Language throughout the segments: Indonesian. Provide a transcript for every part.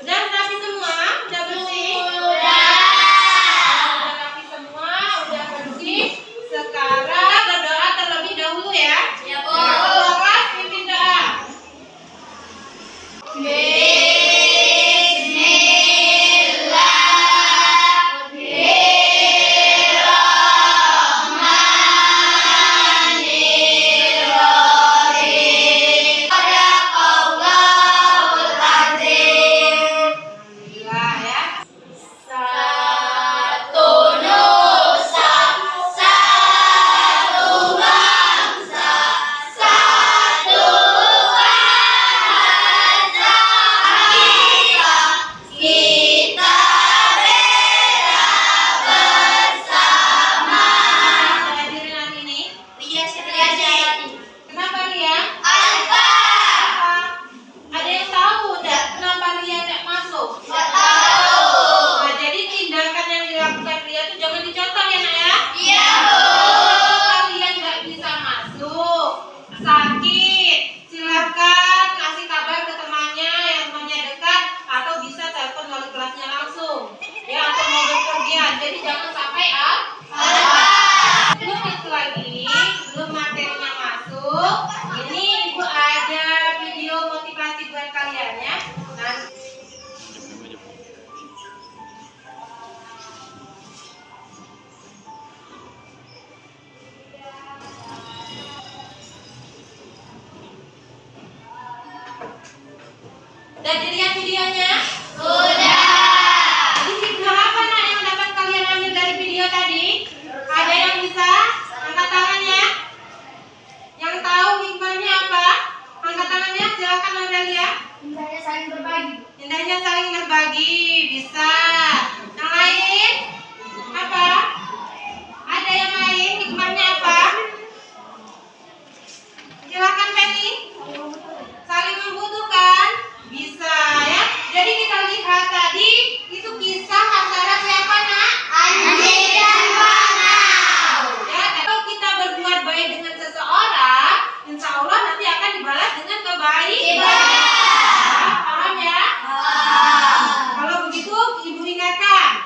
Udah rapi semua? Udah bersih? Udah rapi semua, udah bersih. Sekarang berdoa terlebih dahulu ya. Ya, Bu. Kelas pimpin doa. Alhamdulillah ya. Satu nusa, satu bangsa, satu bahasa. Kita bela bersama. Hadirin hari ini. Ria Setiajati. Kenapa Ria? Alfa. Ada yang tahu enggak kenapa Ria enggak masuk? Nggak tahu. Nah, jadi tindakan yang dilakukan Ria itu jangan dicontoh ya nak ya. Iya, Bu. Kalau kalian nggak bisa masuk, sakit, silakan kasih kabar ke temannya yang rumahnya dekat atau bisa telepon wali kelasnya langsung. Ya, atau mau berpergian. Jadi jangan sampai belum itu lagi, belum materinya masuk. Ini Ibu ada video motivasi buat kalian ya. Nanti udah dilihat videonya? Sudah. Jadi hikmah apa nak yang dapat kalian ambil dari video tadi? Ada yang bisa angkat tangannya? Yang tahu hikmahnya apa? Angkat tangannya, silakan Aurelia. Indahnya saling berbagi. Indahnya saling berbagi, bisa. Yang lain? Apa? Ada yang lain? Hikmahnya apa? Silakan Penny. Saling membutuhkan, bisa ya. Jadi kita lihat tadi itu kisah antara siapa nak? Anjing dan Panau. Ya, kalau kita berbuat baik dengan seseorang, insya Allah nanti akan dibalas dengan kebaikan. Paham ya? Kalau begitu, Ibu ingatkan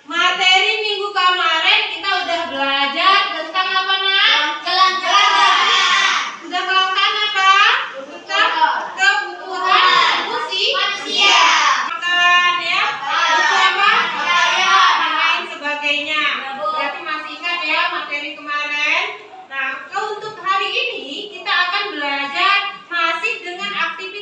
materi minggu kemarin kita udah belajar tentang apa nak? Kelangkaan. Udah kelangkaan apa? Tentang kebutuhan manusia. Makan ya, bersama dan lain sebagainya. Berarti masih ingat ya materi kemarin. Nah, untuk hari ini kita akan belajar masih dengan aktivitas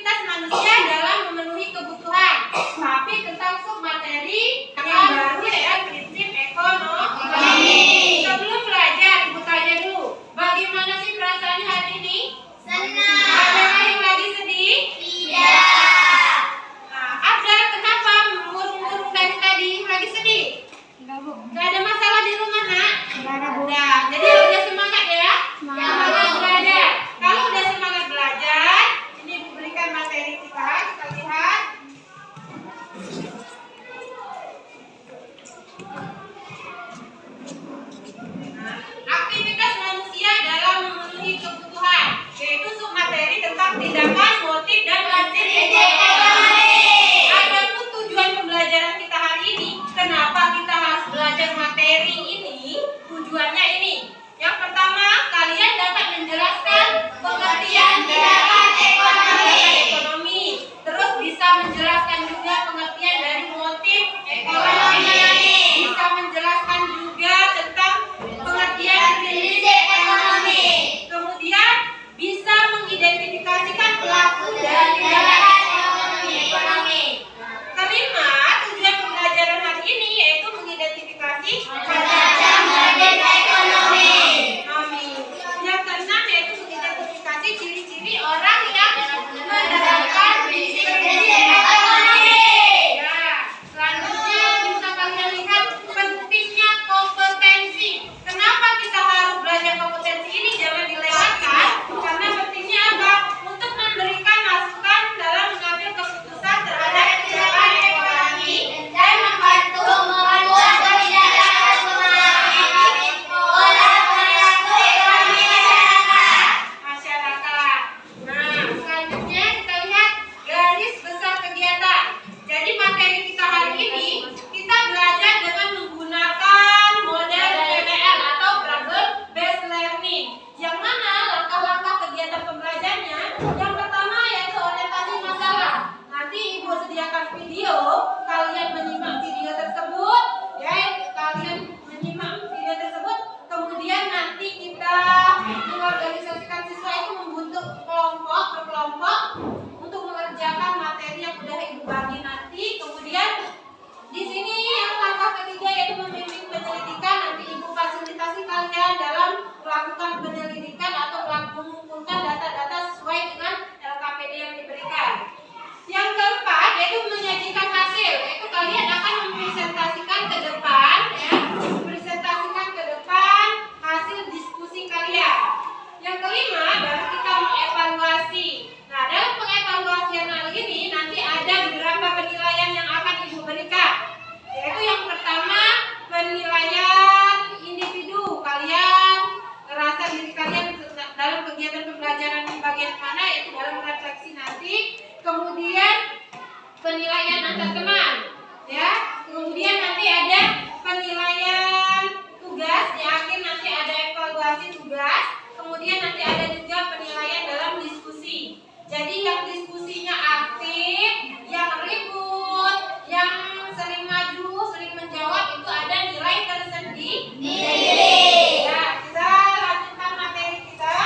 diskusinya aktif, yang ribut, yang sering maju, sering menjawab itu ada nilai tersendiri. Ya, kita lanjutkan materi kita,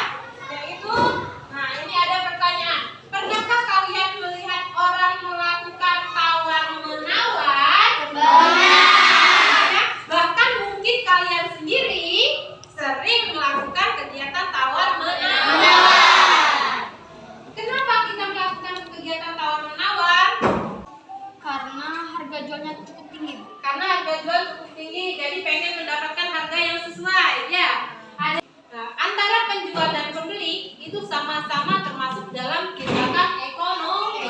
yaitu, nah ini ada pertanyaan. Pernahkah kalian melihat orang melakukan tawar-menawar? Bahkan mungkin kalian sendiri sering melakukan kegiatan tawar-menawar. Kenapa kita melakukan kegiatan tawar-menawar? Karena harga jualnya cukup tinggi. Karena harga jual cukup tinggi, jadi pengen mendapatkan harga yang sesuai, ya. Nah, antara penjual dan pembeli itu sama-sama termasuk dalam tindakan ekonomi.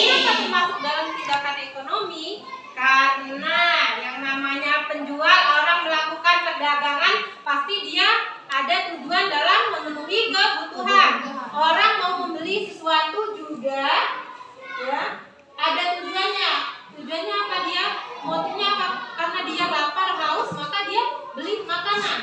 Kenapa termasuk dalam tindakan ekonomi? Karena yang namanya penjual, orang melakukan perdagangan, pasti dia ada tujuan dalam memenuhi kebutuhan. Orang mau membeli sesuatu juga, ya, ada tujuannya. Tujuannya apa dia? Motifnya apa? Karena dia lapar, haus, maka dia beli makanan.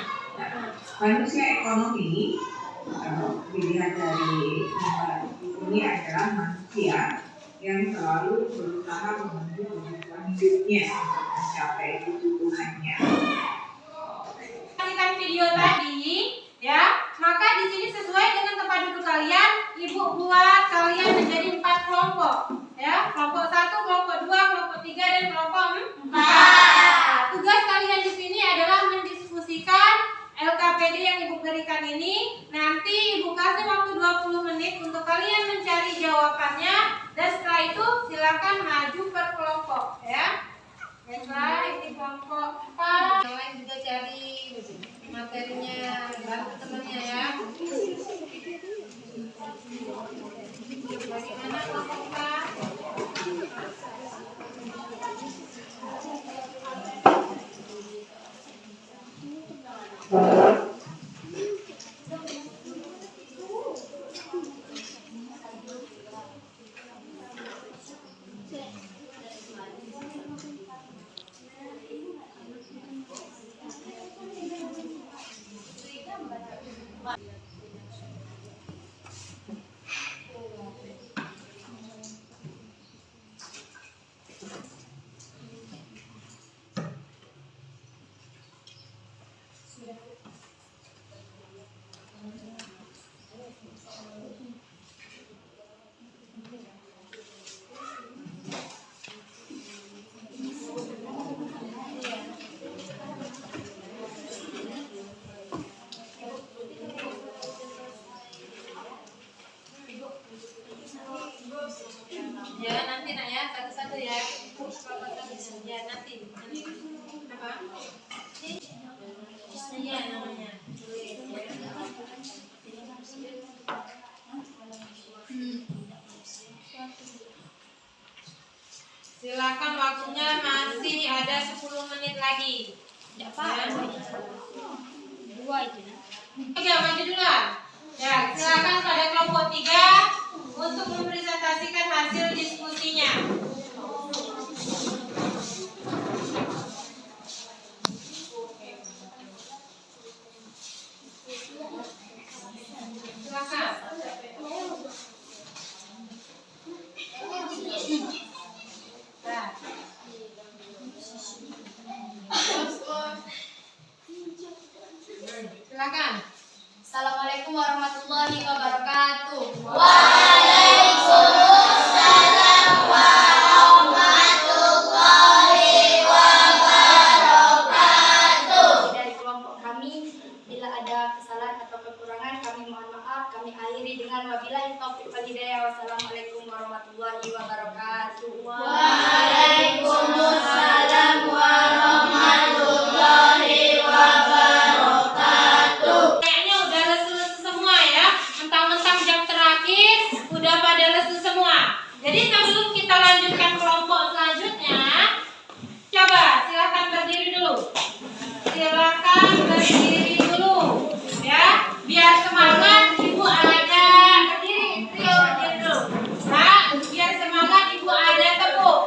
Manusia ekonomi, kalau dilihat dari gambar ini adalah manusia yang selalu berusaha memenuhi kebutuhan hidupnya untuk mencapai kebutuhannya. Perhatikan video tadi, ya. Maka di sini sesuai dengan tempat duduk kalian, ibu buat kalian menjadi 4 kelompok, ya. Kelompok 1, kelompok 2, kelompok 3, dan kelompok 4. Nah, tugas kalian di sini adalah mendiskusikan LKPD yang ibu berikan ini. Nanti ibu kasih waktu 20 menit untuk kalian mencari jawabannya, dan setelah itu silakan maju per kelompok, ya. Baiklah, ini kelompok 4. Yang lain juga cari materinya, bantu temannya, ya. Bagaimana kelompok 4? Ya, nanti nak ya, satu-satu ya. Ya, nanti. Apa? Iya namanya. Silakan, waktunya masih ada 10 menit lagi. Ya, Pak. 2 aja. 3, maju duluan. Ya, silakan pada kelompok 3 untuk mempresentasikan hasil diskusinya. Silakan. Nah. Silakan. Assalamualaikum warahmatullahi wabarakatuh. Waalaikumsalam warahmatullahi wabarakatuh. Dari kelompok kami, bila ada kesalahan atau kekurangan, kami mohon maaf. Kami akhiri dengan wabillahi taufiq wal hidayah. Wassalamualaikum warahmatullahi wabarakatuh. Waalaikumsalam warahmatullahi wabarakatuh. Kayaknya udah lesu-lesu semua ya. Mentang-mentang jam terakhir udah pada lesu semua. Jadi sebelum kita lanjutkan kelompok selanjutnya, coba silakan berdiri dulu. Silakan berdiri dulu, ya. Biar semangat, ibu ada berdiri dulu. Nah, biar semangat, ibu ada tepuk.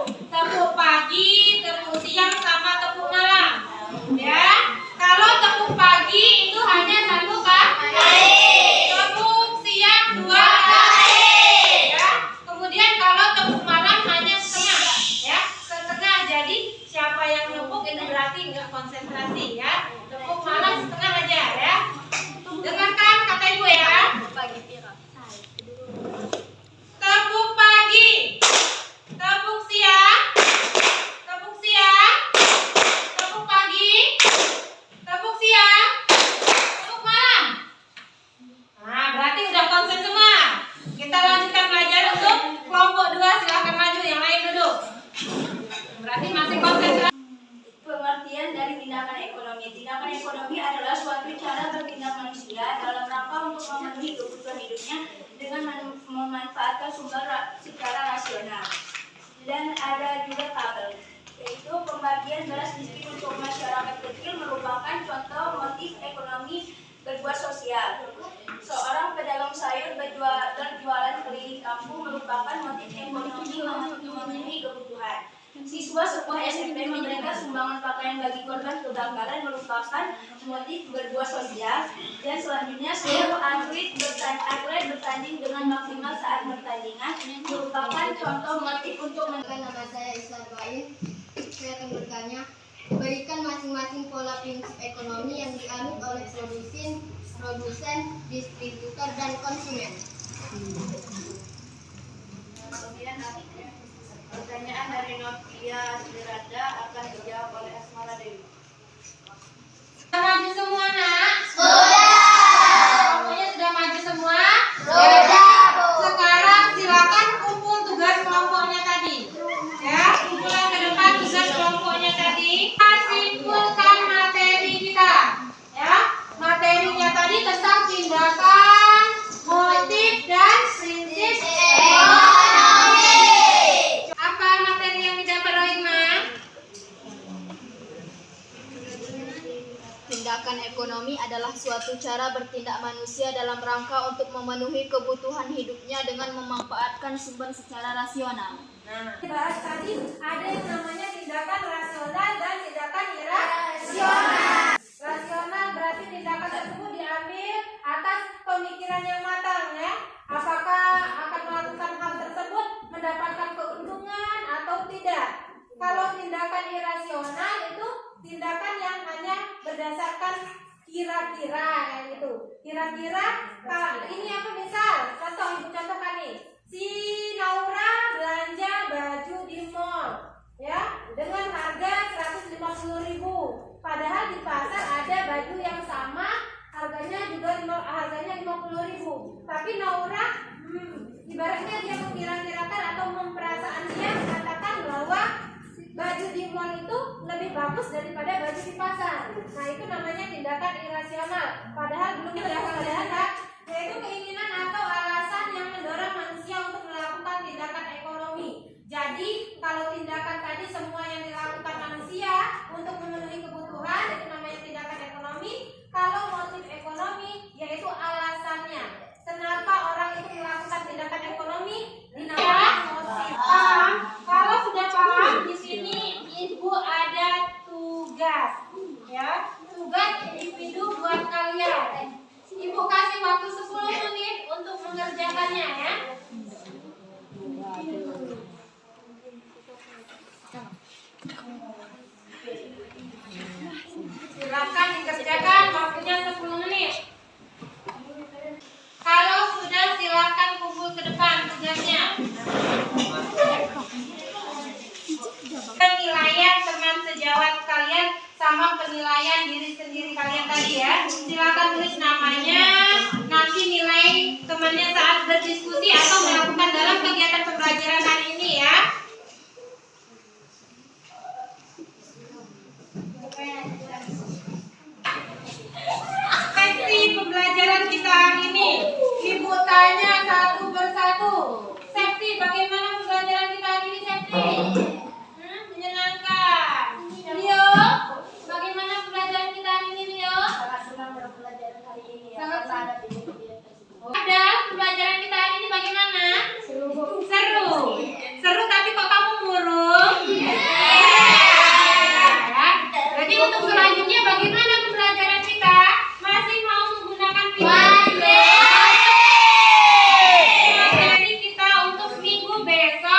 memanfaatkan sumber secara rasional. Dan ada juga tabel, yaitu pembagian beras miskin untuk masyarakat kecil merupakan contoh motif ekonomi berbuat sosial. Seorang pedagang sayur berjualan keliling kampung merupakan motif ekonomi untuk memenuhi kebutuhan. Siswa sekolah SMP memberikan sumbangan pakaian bagi korban kebakaran merupakan motif berbuat sosial. Dan selanjutnya seluruh atlet bertanding dengan maksimal saat pertandingan merupakan contoh motif untuk Nama saya Islam Bain. Saya akan bertanya, berikan masing-masing pola prinsip ekonomi yang dianut oleh produsen, distributor, dan konsumen. Kemudian pertanyaan dari Novia Sirada akan dijawab oleh Asmara Dewi. Sudah maju semua, nak? Sudah. Semuanya sudah maju semua? Sudah, Bu. Sekarang silakan kumpul tugas kelompoknya tadi. Ya, kumpulan ke depan tugas kelompoknya tadi. Kita simpulkan materi kita. Ya, materinya tadi tentang tindakan, motif, dan prinsip Ekonomi. Apa materi yang didapat Rohima? Tindakan ekonomi adalah suatu cara bertindak manusia dalam rangka untuk memenuhi kebutuhan hidupnya dengan memanfaatkan sumber secara rasional. Nah, dibahas tadi ada yang namanya tindakan rasional dan tindakan irasional. Rasional berarti tindakan tersebut diambil atas pemikiran yang matang, ya. Apakah akan melakukan hal tersebut mendapatkan keuntungan atau tidak? Kalau tindakan irasional itu tindakan yang hanya berdasarkan kira-kira, kayak gitu. Kira-kira, ini apa misal? Contoh, ibu contohkan nih. Si Naura belanja baju di mall, ya, dengan harga 150.000. Padahal di pasar ada baju yang sama, harganya 50.000. Tapi Naura, ibaratnya dia mengkira-kirakan atau memperasaan dia mengatakan bahwa baju di mall itu lebih bagus daripada baju di pasar. Nah, itu namanya tindakan irasional. Padahal belum terlihat, yaitu keinginan atau alasan yang mendorong manusia untuk melakukan tindakan ekonomi. Jadi, kalau tindakan tadi semua yang dilakukan manusia untuk memenuhi kebutuhan, itu namanya tindakan ekonomi. Kalau motif ekonomi, yaitu alasannya. Kenapa orang itu melakukan tindakan ekonomi? Dinamakan motif. Paham? Kalau sudah paham, di sini Ibu ada tugas. Ya, tugas individu buat kalian. Ibu kasih waktu 10 menit untuk mengerjakannya, ya. Silakan dikerjakan, waktunya 10 menit. Kalau sudah, silakan kumpul ke depan tugasnya. Penilaian teman sejawat kalian sama penilaian diri sendiri kalian tadi, ya. Silakan tulis namanya, nanti nilai temannya saat berdiskusi atau melakukan dalam kegiatan pembelajaran hari ini, ya. Seksi pembelajaran kita hari ini, Ibu tanya satu persatu. Seksi, bagaimana pembelajaran kita hari ini, Seksi? Menyenangkan. Rio, bagaimana pembelajaran kita hari ini, Rio? Sangat pelajaran hari ini ya. Sangat Karena ada Ada pembelajaran kita hari ini bagaimana? Seru. Seru, tapi kok kamu murung? Jadi untuk selanjutnya bagaimana pembelajaran kita? Masih mau menggunakan materi kita untuk minggu besok.